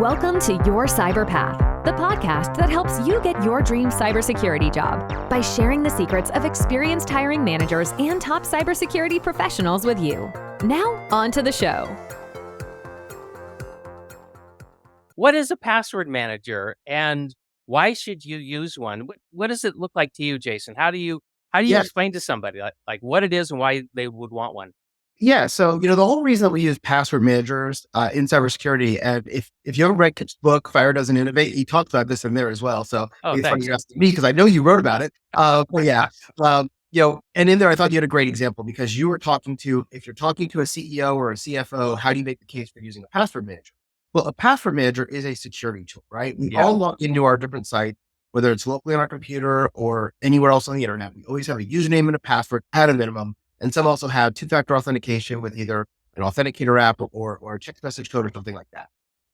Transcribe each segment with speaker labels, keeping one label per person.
Speaker 1: Welcome to Your Cyber Path, the podcast that helps you get your dream cybersecurity job by sharing the secrets of experienced hiring managers and top cybersecurity professionals with you. Now, on to the show.
Speaker 2: What is a password manager and why should you use one? What does it look like to you, Jason? How do you explain to somebody like what it is and why they would want one?
Speaker 3: Yeah. So, the whole reason that we use password managers in cybersecurity, and if you ever read Kit's book, Fire Doesn't Innovate, he talks about this in there as well. So it's funny
Speaker 2: Thanks.
Speaker 3: you asked me because I know you wrote about it. But yeah, and in there, I thought you had a great example because you were if you're talking to a CEO or a CFO, how do you make the case for using a password manager? Well, a password manager is a security tool, right? We all log into our different sites, whether it's locally on our computer or anywhere else on the internet. We always have a username and a password at a minimum. And some also have two-factor authentication with either an authenticator app or a text message code or something like that.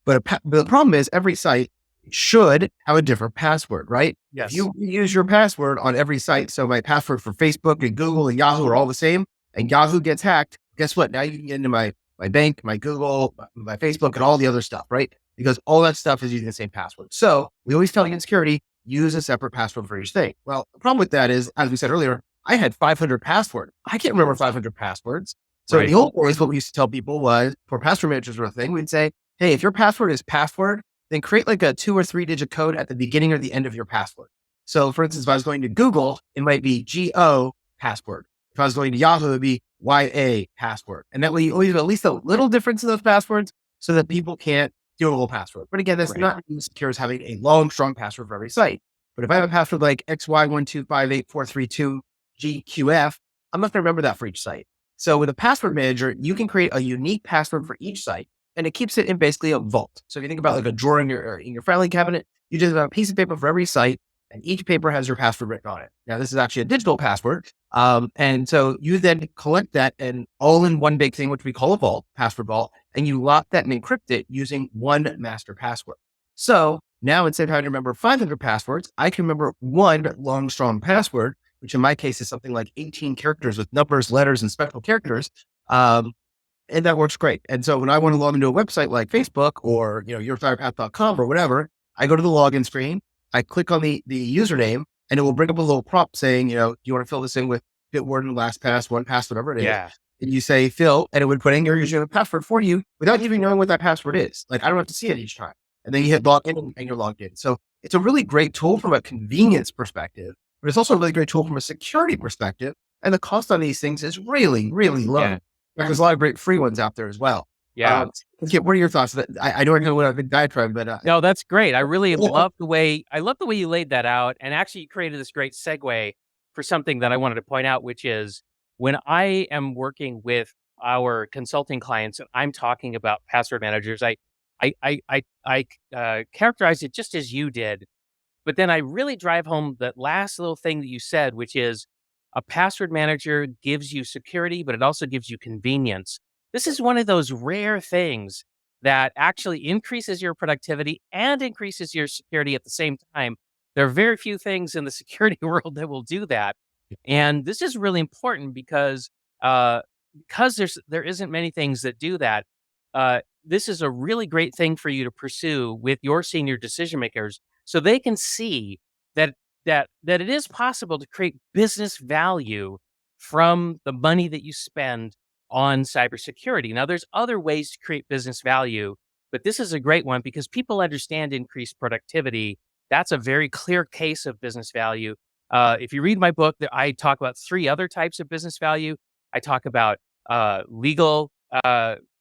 Speaker 3: But the problem is every site should have a different password, right?
Speaker 2: Yes.
Speaker 3: You use your password on every site. So my password for Facebook and Google and Yahoo are all the same. And Yahoo gets hacked. Guess what? Now you can get into my bank, my Google, my Facebook, and all the other stuff, right? Because all that stuff is using the same password. So we always tell you in security, use a separate password for each thing. Well, the problem with that is, as we said earlier, I had 500 passwords. I can't remember 500 passwords. So the old days, what we used to tell people was, for password managers were a thing, we'd say, hey, if your password is password, then create like a 2 or 3 digit code at the beginning or the end of your password. So for instance, if I was going to Google, it might be GO password. If I was going to Yahoo, it'd be YA password. And that way you always have at least a little difference in those passwords so that people can't do a whole password. But again, that's not as secure as having a long, strong password for every site. But if I have a password like XY1258432 GQF, I'm not going to remember that for each site. So with a password manager, you can create a unique password for each site, and it keeps it in basically a vault. So if you think about like a drawer in your filing cabinet, you just have a piece of paper for every site, and each paper has your password written on it. Now, this is actually a digital password. And so you then collect that and all in one big thing, which we call a vault, password vault, and you lock that and encrypt it using one master password. So now instead of having to remember 500 passwords, I can remember one long, strong password, which in my case is something like 18 characters with numbers, letters, and special characters. And that works great. And so when I want to log into a website like Facebook or, yourfirepath.com or whatever, I go to the login screen, I click on the username, and it will bring up a little prompt saying, do you want to fill this in with Bitwarden, LastPass, OnePass, whatever it is.
Speaker 2: Yeah.
Speaker 3: And you say fill, and it would put in your username and password for you without even knowing what that password is. Like I don't have to see it each time. And then you hit login and you're logged in. So it's a really great tool from a convenience perspective. But it's also a really great tool from a security perspective. And the cost on these things is really, really low.
Speaker 2: Yeah.
Speaker 3: There's a lot of great free ones out there as well.
Speaker 2: Yeah.
Speaker 3: Kit, what are your thoughts? I know I kind of went on a big diatribe, but
Speaker 2: No, that's great. I really love the way you laid that out. And actually you created this great segue for something that I wanted to point out, which is when I am working with our consulting clients and I'm talking about password managers, I characterize it just as you did. But then I really drive home that last little thing that you said, which is a password manager gives you security, but it also gives you convenience. This is one of those rare things that actually increases your productivity and increases your security at the same time. There are very few things in the security world that will do that. And this is really important because there isn't many things that do that. This is a really great thing for you to pursue with your senior decision makers, so they can see that it is possible to create business value from the money that you spend on cybersecurity. Now, there's other ways to create business value, but this is a great one because people understand increased productivity. That's a very clear case of business value. If you read my book, I talk about 3 other types of business value. I talk about legal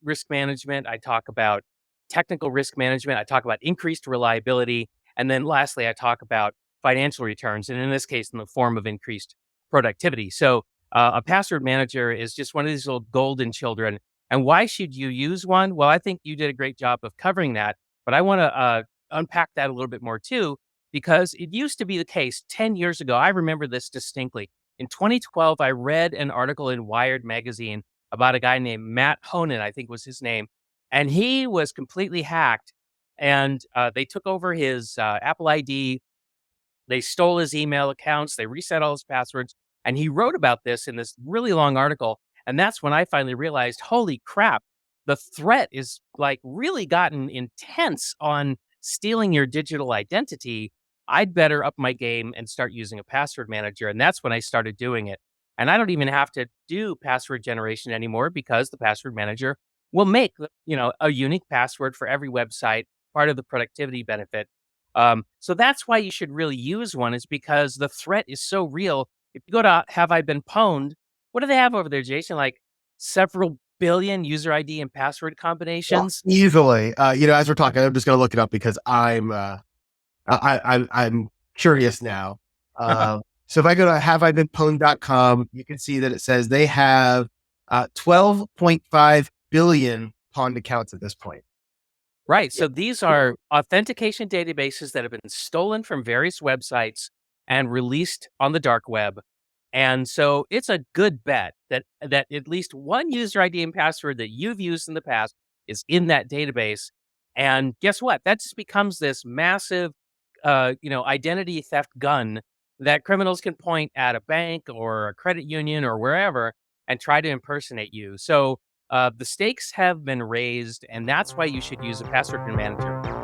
Speaker 2: risk management. I talk about technical risk management. I talk about increased reliability. And then lastly, I talk about financial returns, and in this case, in the form of increased productivity. So a password manager is just one of these little golden children. And why should you use one? Well, I think you did a great job of covering that, but I want to unpack that a little bit more too, because it used to be the case 10 years ago. I remember this distinctly. In 2012, I read an article in Wired magazine about a guy named Matt Honan, I think was his name, and he was completely hacked. And they took over his Apple ID. They stole his email accounts. They reset all his passwords. And he wrote about this in this really long article. And that's when I finally realized, holy crap, the threat is like really gotten intense on stealing your digital identity, I'd better up my game and start using a password manager. And that's when I started doing it. And I don't even have to do password generation anymore because the password manager will make, a unique password for every website, part of the productivity benefit. So that's why you should really use one, is because the threat is so real. If you go to Have I Been Pwned, what do they have over there, Jason? Like several billion user ID and password combinations?
Speaker 3: Easily. As we're talking, I'm just going to look it up because I'm curious now. So if I go to haveibeenpwned.com, you can see that it says they have 12.5 billion pawned accounts at this point.
Speaker 2: Right. So these are authentication databases that have been stolen from various websites and released on the dark web. And so it's a good bet that at least one user ID and password that you've used in the past is in that database. And guess what? That just becomes this massive, identity theft gun that criminals can point at a bank or a credit union or wherever and try to impersonate you. So the stakes have been raised, and that's why you should use a password manager.